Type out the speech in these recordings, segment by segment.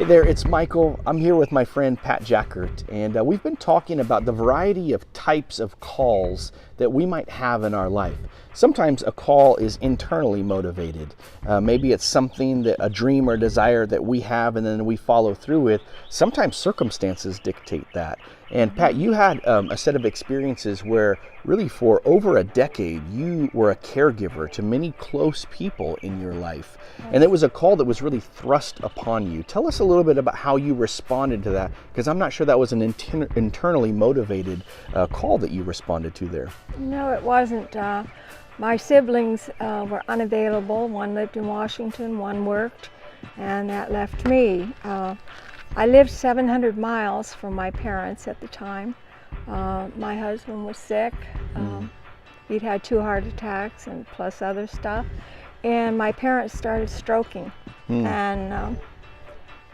Hey there, it's Michael. I'm here with my friend Pat Jackert, and we've been talking about the variety of types of calls that we might have in our life. Sometimes a call is internally motivated. Maybe it's something that a dream or desire that we have and then we follow through with. Sometimes circumstances dictate that. And Pat, you had a set of experiences where really for over a decade you were a caregiver to many close people in your life. And it was a call that was really thrust upon you. Tell us a little bit about how you responded to that, because I'm not sure that was an internally motivated call that you responded to there. No, it wasn't. My siblings were unavailable. One lived in Washington, one worked, and that left me. I lived 700 miles from my parents at the time. My husband was sick. He'd had 2 heart attacks and plus other stuff. And my parents started stroking. And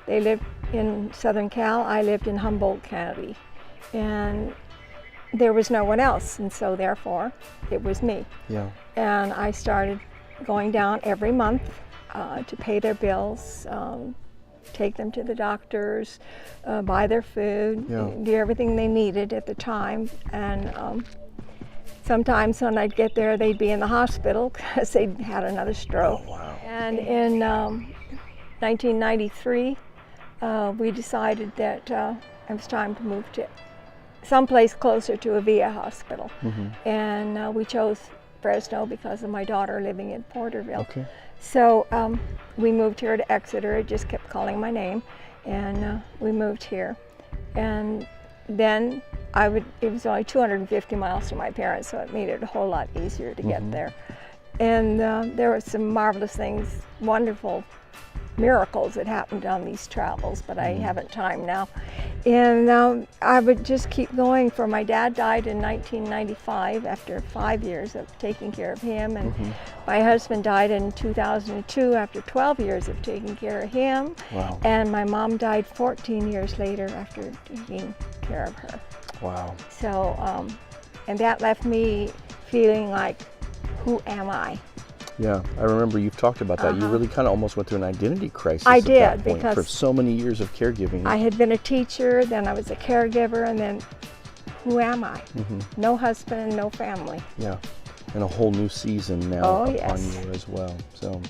they lived in Southern Cal. I lived in Humboldt County. And there was no one else, and so therefore it was me. Yeah. And I started going down every month to pay their bills, take them to the doctors, buy their food, do everything they needed at the time. And sometimes when I'd get there, they'd be in the hospital because they'd had another stroke. Oh, wow. And in 1993, we decided that it was time to move to someplace closer to a VA hospital. And we chose Fresno because of my daughter living in Porterville. Okay. So we moved here to Exeter. It just kept calling my name, and we moved here. And then it was only 250 miles to my parents, so it made it a whole lot easier to get there. And there were some marvelous things, wonderful miracles that happened on these travels, but I haven't time now. And I would just keep going. For my dad died in 1995 after 5 years of taking care of him, and my husband died in 2002 after 12 years of taking care of him. Wow. And my mom died 14 years later after taking care of her. Wow. So, and that left me feeling like, who am I? Yeah, I remember you've talked about that. You really kind of almost went through an identity crisis I at did, that point because for so many years of caregiving. I had been a teacher, then I was a caregiver, and then who am I? No husband, no family. Yeah, and a whole new season now upon you as well. So,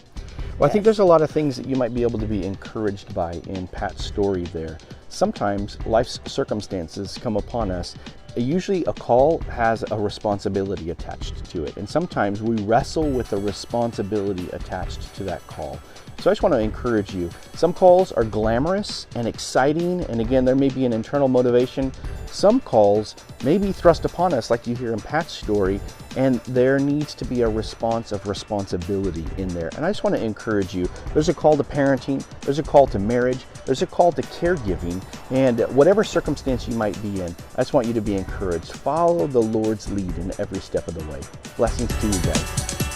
I think there's a lot of things that you might be able to be encouraged by in Pat's story there. Sometimes life's circumstances come upon us. Usually a call has a responsibility attached to it, and sometimes we wrestle with the responsibility attached to that call. So I just want to encourage you. Some calls are glamorous and exciting, and again, there may be an internal motivation. Some calls may be thrust upon us, like you hear in Pat's story, and there needs to be a response of responsibility in there. And I just want to encourage you. There's a call to parenting, there's a call to marriage, there's a call to caregiving, and whatever circumstance you might be in, I just want you to be encouraged. Follow the Lord's lead in every step of the way. Blessings to you guys.